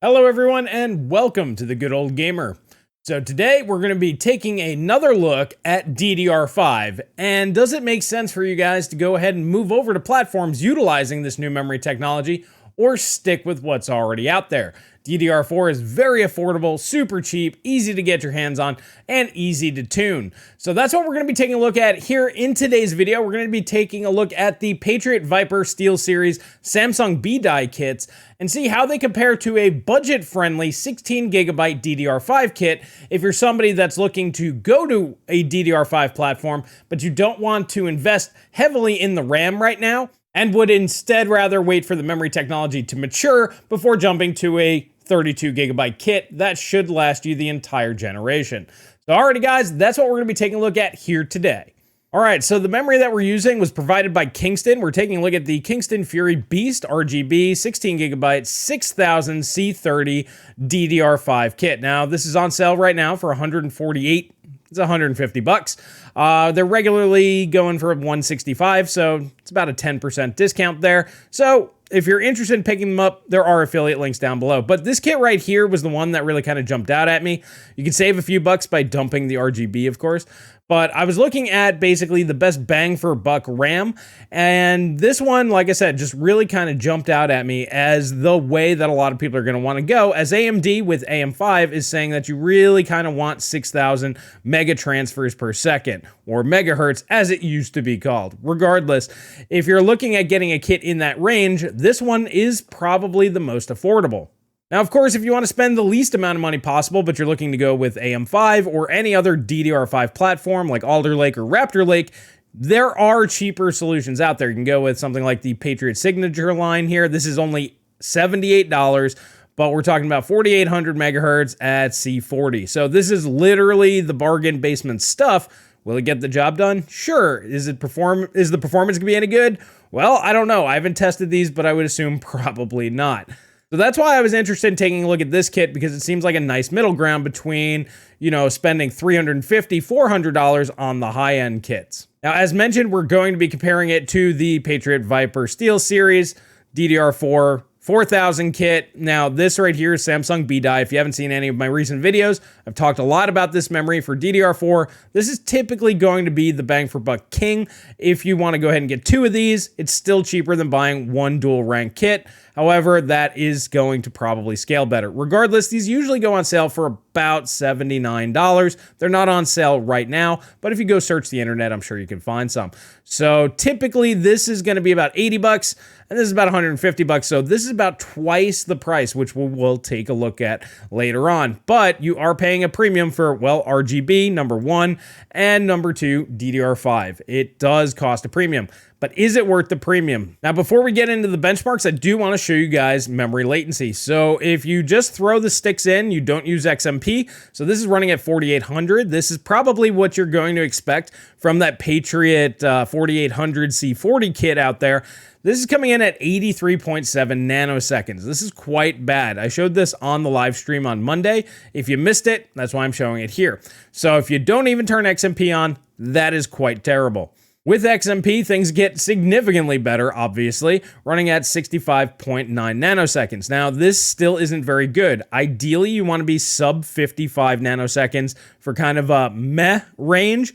Hello everyone and welcome to the Good Old Gamer. So today we're going to be taking another look at DDR5, and does it make sense for you guys to go ahead and move over to platforms utilizing this new memory technology or stick with what's already out there? DDR4 is very affordable, super cheap, easy to get your hands on, and easy to tune. So that's what we're going to be taking a look at here in today's video. We're going to be taking a look at the Patriot Viper SteelSeries Samsung B-Die kits and see how they compare to a budget-friendly 16GB DDR5 kit if you're somebody that's looking to go to a DDR5 platform, but you don't want to invest heavily in the RAM right now, and would instead rather wait for the memory technology to mature before jumping to a 32GB kit that should last you the entire generation. So alrighty guys, that's what we're going to be taking a look at here today. Alright, so the memory that we're using was provided by Kingston. We're taking a look at the Kingston Fury Beast RGB 16GB 6000 C30 DDR5 kit. Now this is on sale right now for $148. It's $150. They're regularly going for $165, so it's about a 10% discount there. So if you're interested in picking them up, there are affiliate links down below. But this kit right here was the one that really kind of jumped out at me. You can save a few bucks by dumping the RGB, of course. But I was looking at basically the best bang for buck RAM, and this one, like I said, just really kind of jumped out at me as the way that a lot of people are going to want to go, as AMD with AM5 is saying that you really kind of want 6,000 mega transfers per second, or megahertz as it used to be called. Regardless, if you're looking at getting a kit in that range, this one is probably the most affordable. Now, of course, if you want to spend the least amount of money possible, but you're looking to go with AM5 or any other DDR5 platform like Alder Lake or Raptor Lake, there are cheaper solutions out there. You can go with something like the Patriot Signature line here. This is only $78, but we're talking about 4,800 megahertz at C40. So this is literally the bargain basement stuff. Will it get the job done? Sure. Is the performance going to be any good? Well, I don't know. I haven't tested these, but I would assume probably not. So that's why I was interested in taking a look at this kit, because it seems like a nice middle ground between, spending $350, $400 on the high-end kits. Now, as mentioned, we're going to be comparing it to the Patriot Viper SteelSeries DDR4 4000 kit. Now, this right here is Samsung B-Die. If you haven't seen any of my recent videos, I've talked a lot about this memory for DDR4. This is typically going to be the bang for buck king. If you want to go ahead and get two of these, it's still cheaper than buying one dual rank kit. However, that is going to probably scale better. Regardless, these usually go on sale for about $79. They're not on sale right now, but if you go search the internet, I'm sure you can find some. So typically this is going to be about 80 bucks, and this is about 150 bucks. So this is about twice the price, which we'll take a look at later on. But you are paying a premium for, well, RGB, number one, and number two, DDR5. It does cost a premium. But is it worth the premium? Now, before we get into the benchmarks, I do want to show you guys memory latency. So if you just throw the sticks in, you don't use XMP. So this is running at 4,800. This is probably what you're going to expect from that Patriot 4800 C40 kit out there. This is coming in at 83.7 nanoseconds. This is quite bad. I showed this on the live stream on Monday. If you missed it, that's why I'm showing it here. So if you don't even turn XMP on, that is quite terrible. With XMP, things get significantly better, obviously, running at 65.9 nanoseconds. Now, this still isn't very good. Ideally, you want to be sub 55 nanoseconds for kind of a meh range.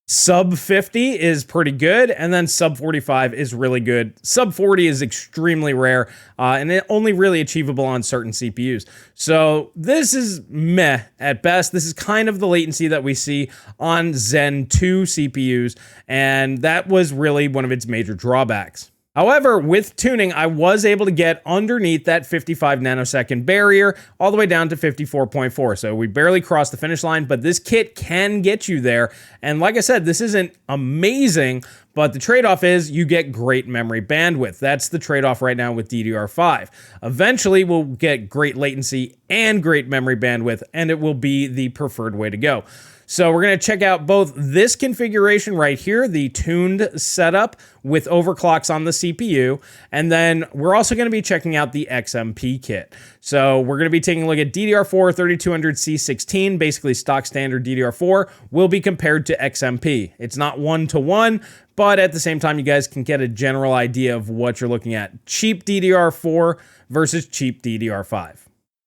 Sub 50 is pretty good, and then sub 45 is really good. Sub 40 is extremely rare, and only really achievable on certain CPUs. So this is meh at best. This is kind of the latency that we see on Zen 2 CPUs, and that was really one of its major drawbacks. However, with tuning, I was able to get underneath that 55 nanosecond barrier all the way down to 54.4. So we barely crossed the finish line, but this kit can get you there. And like I said, this isn't amazing, but the trade-off is you get great memory bandwidth. That's the trade-off right now with DDR5. Eventually, we'll get great latency and great memory bandwidth, and it will be the preferred way to go. So we're going to check out both this configuration right here, the tuned setup with overclocks on the CPU, and then we're also going to be checking out the XMP kit. So we're going to be taking a look at DDR4 3200C16, basically stock standard DDR4, will be compared to XMP. It's not one-to-one, but at the same time, you guys can get a general idea of what you're looking at. Cheap DDR4 versus cheap DDR5.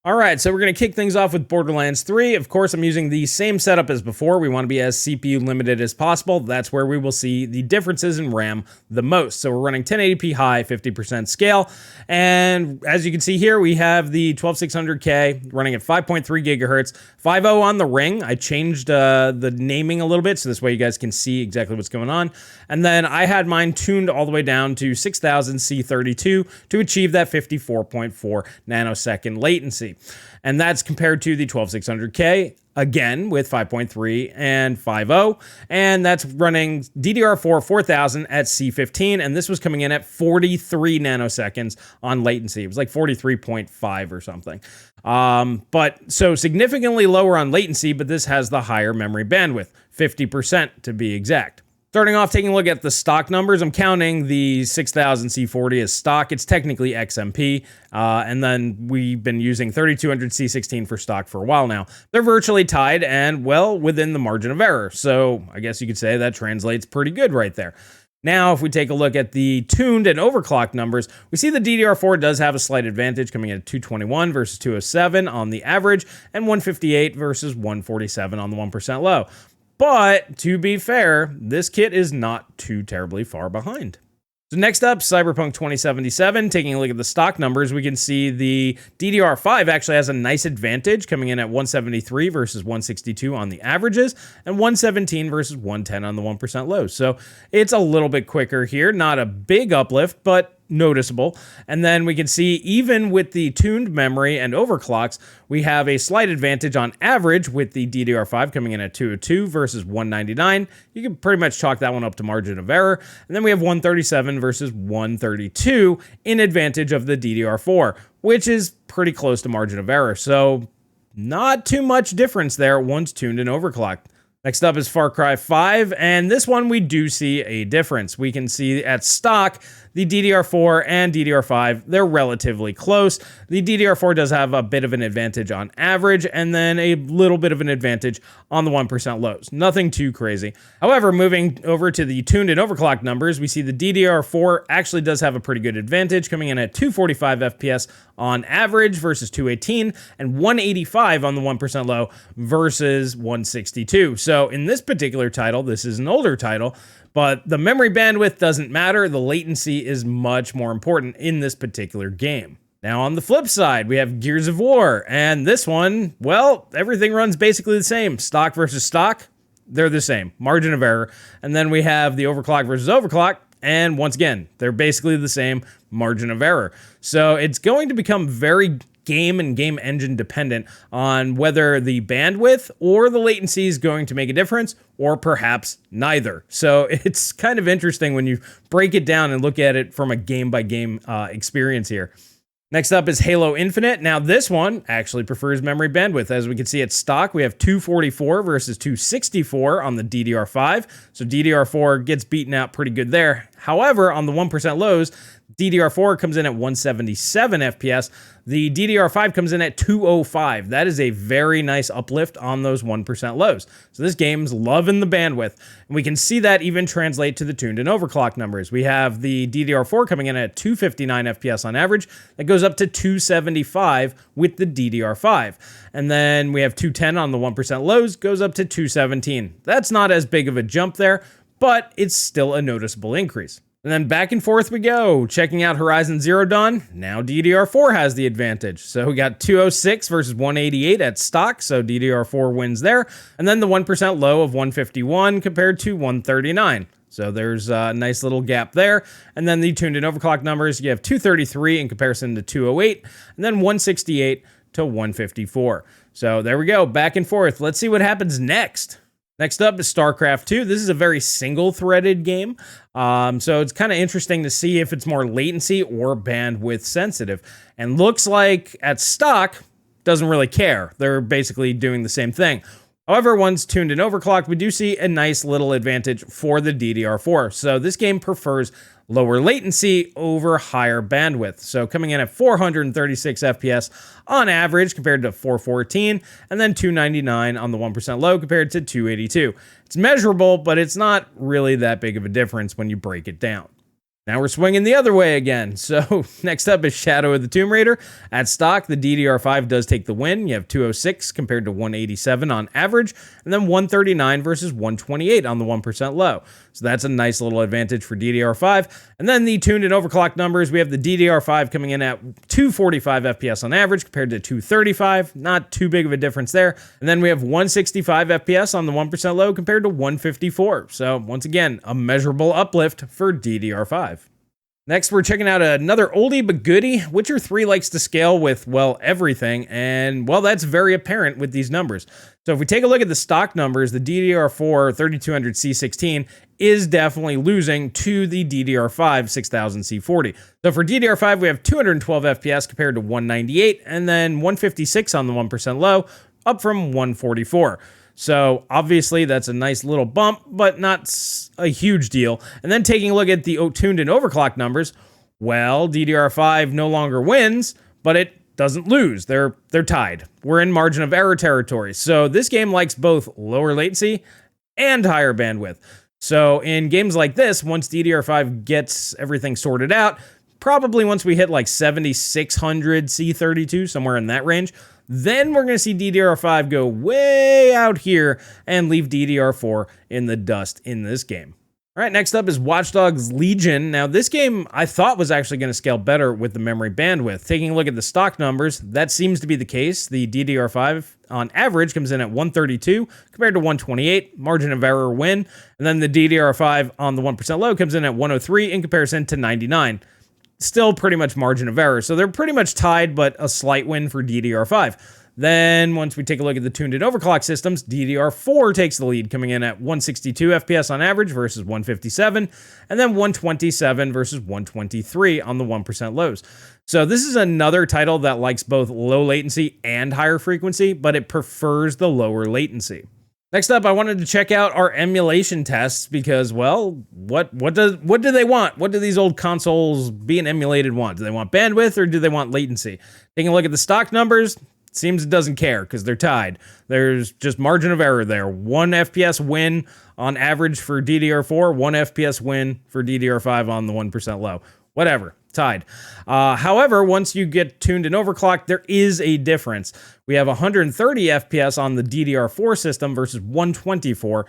All right, so we're going to kick things off with Borderlands 3. Of course, I'm using the same setup as before. We want to be as CPU limited as possible. That's where we will see the differences in RAM the most. So we're running 1080p high, 50% scale. And as you can see here, we have the 12600K running at 5.3 gigahertz, 5.0 on the ring. I changed the naming a little bit, so this way you guys can see exactly what's going on. And then I had mine tuned all the way down to 6000 C32 to achieve that 54.4 nanosecond latency. And that's compared to the 12600K, again with 5.3 and 5.0, and that's running DDR4 4000 at C15, and this was coming in at 43 nanoseconds on latency. It was like 43.5 or something. But so significantly lower on latency, but this has the higher memory bandwidth, 50% to be exact. Starting off, taking a look at the stock numbers, I'm counting the 6000 C40 as stock. It's technically XMP, and then we've been using 3200 C16 for stock for a while now. They're virtually tied and well within the margin of error, so I guess you could say that translates pretty good right there. Now, if we take a look at the tuned and overclocked numbers, we see the DDR4 does have a slight advantage, coming in at 221 versus 207 on the average, and 158 versus 147 on the 1% low. But, to be fair, this kit is not too terribly far behind. So next up, Cyberpunk 2077. Taking a look at the stock numbers, we can see the DDR5 actually has a nice advantage, coming in at 173 versus 162 on the averages, and 117 versus 110 on the 1% lows. So it's a little bit quicker here. Not a big uplift, but noticeable. And then we can see even with the tuned memory and overclocks, we have a slight advantage on average with the DDR5 coming in at 202 versus 199. You can pretty much chalk that one up to margin of error. And then we have 137 versus 132 in advantage of the DDR4, which is pretty close to margin of error. So not too much difference there once tuned and overclocked. Next up is Far Cry 5, and this one we do see a difference. We can see at stock, the DDR4 and DDR5, they're relatively close. The DDR4 does have a bit of an advantage on average, and then a little bit of an advantage on the 1% lows. Nothing too crazy. However, moving over to the tuned and overclocked numbers, we see the DDR4 actually does have a pretty good advantage, coming in at 245 FPS on average versus 218, and 185 on the 1% low versus 162. So in this particular title, this is an older title, but the memory bandwidth doesn't matter. The latency is much more important in this particular game. Now on the flip side, we have Gears of War, and this one, well, everything runs basically the same. Stock versus stock, they're the same. Margin of error. And then we have the overclock versus overclock, and once again, they're basically the same. Margin of error. So it's going to become very game and game engine dependent on whether the bandwidth or the latency is going to make a difference, or perhaps neither. So it's kind of interesting when you break it down and look at it from a game by game experience here. Next up is Halo Infinite. Now this one actually prefers memory bandwidth. As we can see at stock, we have 244 versus 264 on the DDR5. So DDR4 gets beaten out pretty good there. However, on the 1% lows, DDR4 comes in at 177 FPS. The DDR5 comes in at 205. That is a very nice uplift on those 1% lows. So this game's loving the bandwidth. And we can see that even translate to the tuned and overclock numbers. We have the DDR4 coming in at 259 FPS on average. That goes up to 275 with the DDR5. And then we have 210 on the 1% lows, goes up to 217. That's not as big of a jump there, but it's still a noticeable increase. And then back and forth we go. Checking out Horizon Zero Dawn, now DDR4 has the advantage. So we got 206 versus 188 at stock, so DDR4 wins there. And then the 1% low of 151 compared to 139. So there's a nice little gap there. And then the tuned and overclock numbers, you have 233 in comparison to 208, and then 168 to 154. So there we go, back and forth. Let's see what happens next. Next up is Starcraft 2. This is a very single-threaded game, so it's kind of interesting to see if it's more latency or bandwidth sensitive. And looks like at stock, doesn't really care. They're basically doing the same thing. However, once tuned and overclocked, we do see a nice little advantage for the DDR4. So this game prefers lower latency over higher bandwidth. So coming in at 436 FPS on average compared to 414, and then 299 on the 1% low compared to 282. It's measurable, but it's not really that big of a difference when you break it down. Now we're swinging the other way again. So next up is Shadow of the Tomb Raider. At stock, the DDR5 does take the win. You have 206 compared to 187 on average, and then 139 versus 128 on the 1% low. So that's a nice little advantage for DDR5. And then the tuned and overclocked numbers, we have the DDR5 coming in at 245 FPS on average compared to 235. Not too big of a difference there. And then we have 165 FPS on the 1% low compared to 154. So once again, a measurable uplift for DDR5. Next, we're checking out another oldie but goodie. Witcher 3 likes to scale with, well, everything, and, well, that's very apparent with these numbers. So if we take a look at the stock numbers, the DDR4 3200C16 is definitely losing to the DDR5 6000C40. So for DDR5, we have 212 FPS compared to 198, and then 156 on the 1% low, up from 144. So obviously that's a nice little bump, but not a huge deal. And then taking a look at the tuned and overclocked numbers, well, DDR5 no longer wins, but it doesn't lose. They're tied. We're in margin of error territory. So this game likes both lower latency and higher bandwidth. So in games like this, once DDR5 gets everything sorted out, probably once we hit like 7600 C32, somewhere in that range, then we're going to see DDR5 go way out here and leave DDR4 in the dust in this game. All right, next up is Watchdogs Legion. Now, this game I thought was actually going to scale better with the memory bandwidth. Taking a look at the stock numbers, that seems to be the case. The DDR5 on average comes in at 132 compared to 128, margin of error win. And then the DDR5 on the 1% low comes in at 103 in comparison to 99. Still pretty much margin of error. So they're pretty much tied, but a slight win for DDR5. Then once we take a look at the tuned and overclock systems, DDR4 takes the lead, coming in at 162 FPS on average versus 157, and then 127 versus 123 on the 1% lows. So this is another title that likes both low latency and higher frequency, but it prefers the lower latency. Next up, I wanted to check out our emulation tests because, well, what do they want? What do these old consoles being emulated want? Do they want bandwidth or do they want latency? Taking a look at the stock numbers, it seems it doesn't care because they're tied. There's just margin of error there. 1 FPS win on average for DDR4, 1 FPS win for DDR5 on the 1% low. Whatever, tied. However, once you get tuned and overclocked, there is a difference. We have 130 FPS on the DDR4 system versus 124.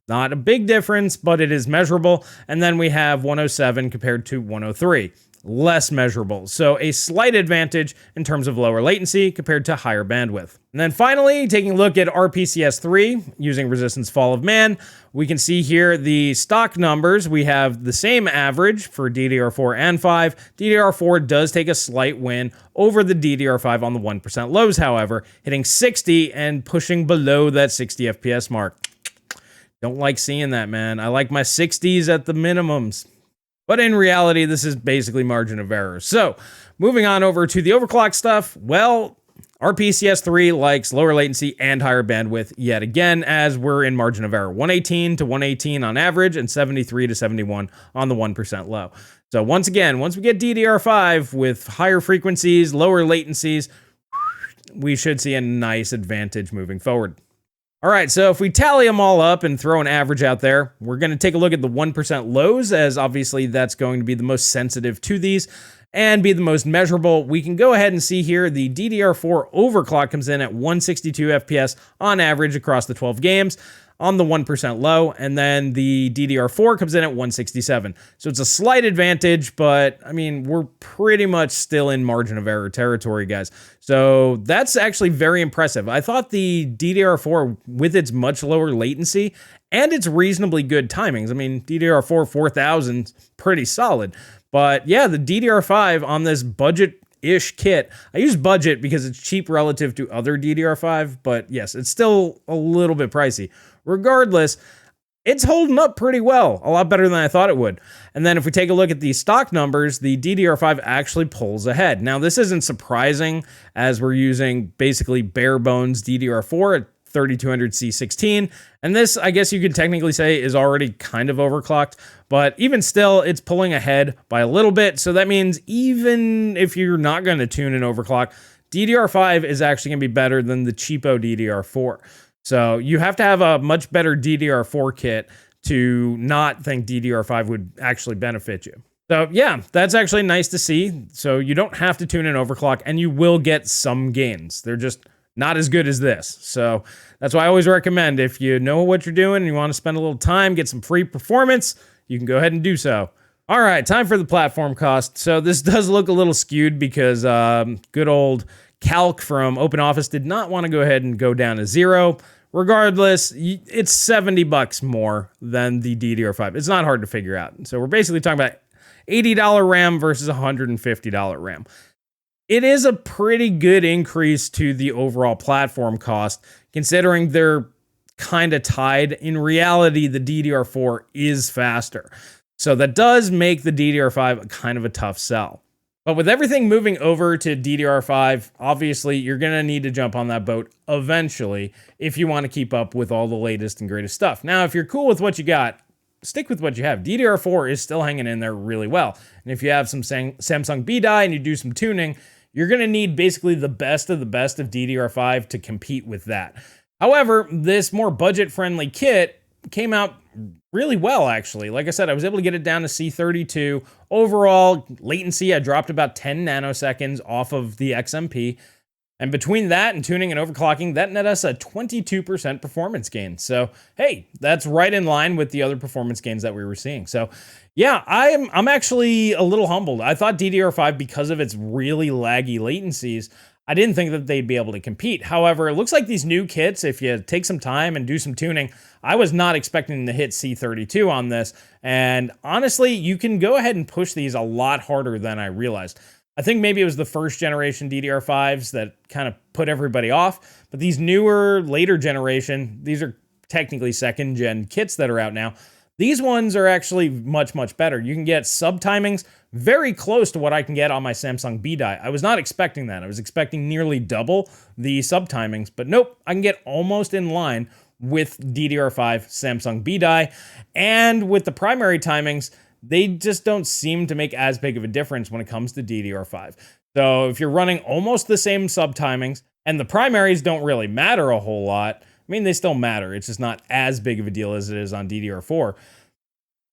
Not a big difference, but it is measurable. And then we have 107 compared to 103. Less measurable. So a slight advantage in terms of lower latency compared to higher bandwidth. And then finally, taking a look at RPCS3 using Resistance Fall of Man, we can see here the stock numbers. We have the same average for DDR4 and 5. DDR4 does take a slight win over the DDR5 on the 1% lows, however, hitting 60 and pushing below that 60 FPS mark. Don't like seeing that, man. I like my 60s at the minimums. But in reality, this is basically margin of error. So, moving on over to the overclock stuff, well, RPCS3 likes lower latency and higher bandwidth yet again, as we're in margin of error. 118 to 118 on average, and 73 to 71 on the 1% low. So once again, once we get DDR5 with higher frequencies, lower latencies, we should see a nice advantage moving forward. All right, so if we tally them all up and throw an average out there, we're going to take a look at the 1% lows, as obviously that's going to be the most sensitive to these and be the most measurable. We can go ahead and see here the DDR4 overclock comes in at 162 FPS on average across the 12 games on the 1% low, and then the DDR4 comes in at 167. So it's a slight advantage, but I mean, we're pretty much still in margin of error territory, guys. So that's actually very impressive. I thought the DDR4, with its much lower latency and its reasonably good timings, I mean, DDR4 4000 pretty solid. But yeah, the DDR5 on this budget-ish kit, I use budget because it's cheap relative to other DDR5, but yes, it's still a little bit pricey. Regardless, it's holding up pretty well, a lot better than I thought it would. And then if we take a look at the stock numbers, the DDR5 actually pulls ahead. Now, this isn't surprising as we're using basically bare bones DDR4 at 3200C16. And this, I guess you could technically say, is already kind of overclocked, but even still, it's pulling ahead by a little bit. So that means even if you're not going to tune and overclock, DDR5 is actually going to be better than the cheapo DDR4. So you have to have a much better DDR4 kit to not think DDR5 would actually benefit you. So yeah, that's actually nice to see. So you don't have to tune in overclock, and you will get some gains. They're just not as good as this. So that's why I always recommend, if you know what you're doing and you want to spend a little time, get some free performance, you can go ahead and do so. All right, time for the platform cost. So this does look a little skewed because good old Calc from OpenOffice did not want to go ahead and go down to 0. Regardless, it's $70 more than the DDR5. It's not hard to figure out. So we're basically talking about $80 RAM versus $150 RAM. It is a pretty good increase to the overall platform cost, considering they're kind of tied. In reality, the DDR4 is faster. So that does make the DDR5 kind of a tough sell. But with everything moving over to DDR5, obviously you're going to need to jump on that boat eventually if you want to keep up with all the latest and greatest stuff. Now, if you're cool with what you got, stick with what you have. DDR4 is still hanging in there really well. And if you have some Samsung B die and you do some tuning, you're going to need basically the best of DDR5 to compete with that. However, this more budget-friendly kit came out really well, actually. Like I said, I was able to get it down to C32. Overall, latency, I dropped about 10 nanoseconds off of the XMP. And between that and tuning and overclocking, that net us a 22% performance gain. So, hey, that's right in line with the other performance gains that we were seeing. So, yeah, I'm actually a little humbled. I thought DDR5, because of its really laggy latencies, I didn't think that they'd be able to compete. However, it looks like these new kits, if you take some time and do some tuning, I was not expecting to hit C32 on this. And honestly, you can go ahead and push these a lot harder than I realized. I think maybe it was the first generation DDR5s that kind of put everybody off. But these newer, later generation, these are technically second gen kits that are out now. These ones are actually much, much better. You can get sub timings very close to what I can get on my Samsung B die. I was not expecting that. I was expecting nearly double the sub timings, but nope, I can get almost in line with DDR5 Samsung B die. And with the primary timings, they just don't seem to make as big of a difference when it comes to DDR5. So if you're running almost the same sub timings, and the primaries don't really matter a whole lot, I mean, they still matter. It's just not as big of a deal as it is on DDR4.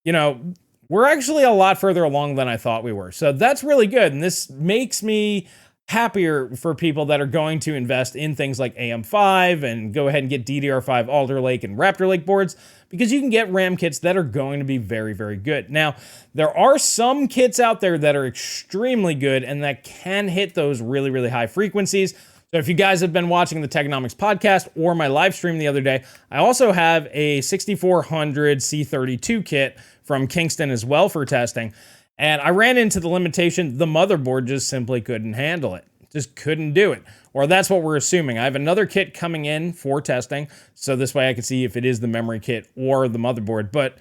You know, we're actually a lot further along than I thought we were. So that's really good. And this makes me happier for people that are going to invest in things like AM5 and go ahead and get DDR5 Alder Lake and Raptor Lake boards, because you can get RAM kits that are going to be very, very good. Now, there are some kits out there that are extremely good and that can hit those really, really high frequencies. So if you guys have been watching the Techonomics podcast or my live stream the other day, I also have a 6400 C32 kit from Kingston as well for testing. And I ran into the limitation, the motherboard just simply couldn't handle it. Just couldn't do it. Or that's what we're assuming. I have another kit coming in for testing, so this way I can see if it is the memory kit or the motherboard. But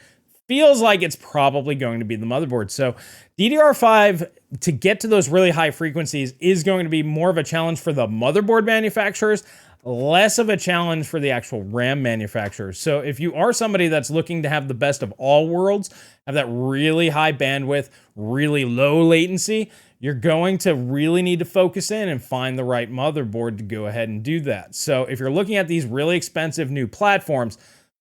feels like it's probably going to be the motherboard. So DDR5, to get to those really high frequencies, is going to be more of a challenge for the motherboard manufacturers, less of a challenge for the actual RAM manufacturers. So if you are somebody that's looking to have the best of all worlds, have that really high bandwidth, really low latency, you're going to really need to focus in and find the right motherboard to go ahead and do that. So if you're looking at these really expensive new platforms,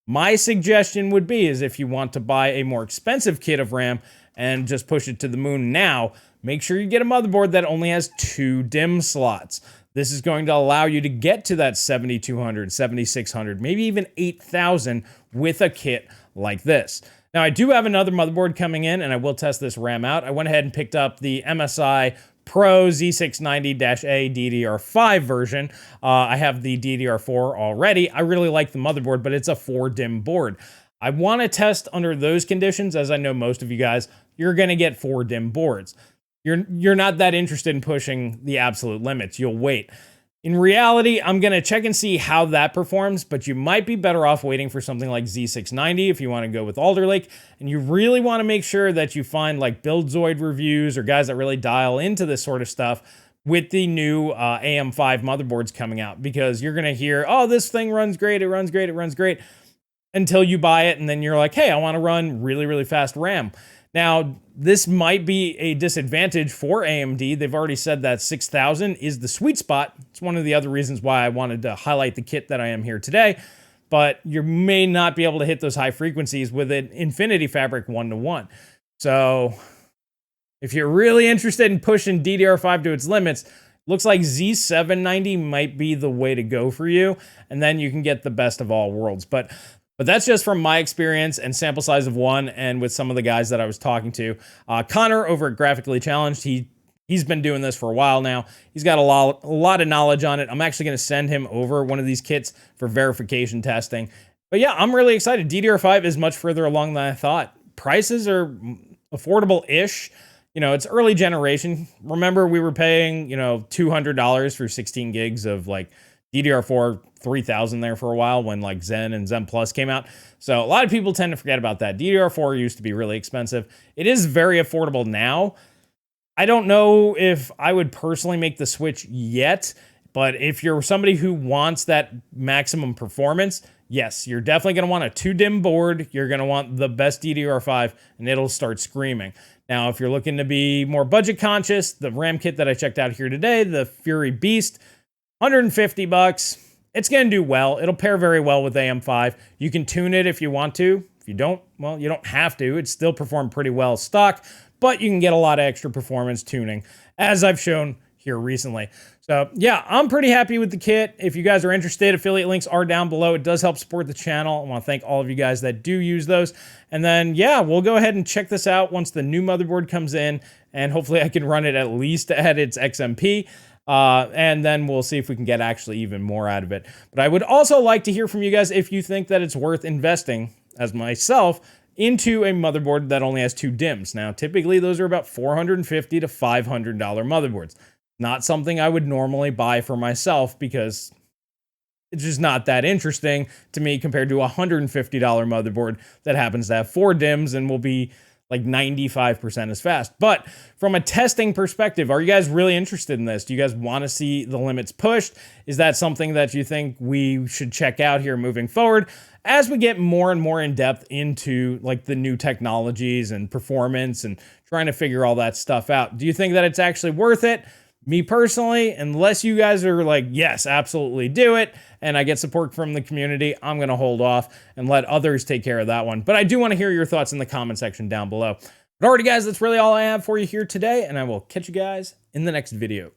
my suggestion would be is if you want to buy a more expensive kit of RAM and just push it to the moon now, make sure you get a motherboard that only has 2 DIMM slots. This is going to allow you to get to that 7200, 7600, maybe even 8000 with a kit like this. Now, I do have another motherboard coming in, and I will test this RAM out. I went ahead and picked up the MSI Pro Z690-A DDR5 version. I have the DDR4 already. I really like the motherboard, but it's a 4 DIMM board. I want to test under those conditions, as I know most of you guys, you're going to get 4 DIMM boards. You're not that interested in pushing the absolute limits. You'll wait. In reality, I'm going to check and see how that performs, but you might be better off waiting for something like Z690 if you want to go with Alder Lake, and you really want to make sure that you find like Buildzoid reviews or guys that really dial into this sort of stuff with the new AM5 motherboards coming out, because you're going to hear, oh, this thing runs great, it runs great, it runs great, until you buy it, and then you're like, hey, I want to run really, really fast RAM. Now, this might be a disadvantage for AMD. They've already said that 6000 is the sweet spot. It's one of the other reasons why I wanted to highlight the kit that I am here today. But you may not be able to hit those high frequencies with an Infinity Fabric 1-to-1. So If you're really interested in pushing DDR5 to its limits, looks like Z790 might be the way to go for you, and then you can get the best of all worlds. But that's just from my experience and sample size of one, and with some of the guys that I was talking to. Connor over at Graphically Challenged, he's been doing this for a while now. He's got a lot of knowledge on it. I'm actually going to send him over one of these kits for verification testing. But yeah, I'm really excited. DDR5 is much further along than I thought. Prices are affordable-ish. You know, it's early generation. Remember, we were paying, you know, $200 for 16 gigs of like DDR4 3000 there for a while when like Zen and Zen Plus came out. So a lot of people tend to forget about that. DDR4 used to be really expensive. It is very affordable now. I don't know if I would personally make the switch yet, but if you're somebody who wants that maximum performance, yes, you're definitely going to want a 2-DIMM board. You're going to want the best DDR5, and it'll start screaming. Now, if you're looking to be more budget conscious, the RAM kit that I checked out here today, the Fury Beast, $150. It's going to do well. It'll pair very well with AM5. You can tune it if you want to. If you don't, well, you don't have to. It still performed pretty well stock, but you can get a lot of extra performance tuning, as I've shown here recently. So yeah, I'm pretty happy with the kit. If you guys are interested, affiliate links are down below. It does help support the channel. I want to thank all of you guys that do use those. And then yeah, we'll go ahead and check this out once the new motherboard comes in, and hopefully I can run it at least at its XMP. And then we'll see if we can get actually even more out of it. But I would also like to hear from you guys if you think that it's worth investing, as myself, into a motherboard that only has 2 DIMMs. Now, typically those are about $450 to $500 motherboards. Not something I would normally buy for myself because it's just not that interesting to me compared to a $150 motherboard that happens to have 4 DIMMs and will be like 95% as fast. But from a testing perspective, are you guys really interested in this? Do you guys want to see the limits pushed? Is that something that you think we should check out here moving forward as we get more and more in depth into like the new technologies and performance and trying to figure all that stuff out? Do you think that it's actually worth it? Me personally, unless you guys are like, yes, absolutely do it, and I get support from the community, I'm going to hold off and let others take care of that one. But I do want to hear your thoughts in the comment section down below. But alrighty, guys, that's really all I have for you here today, and I will catch you guys in the next video.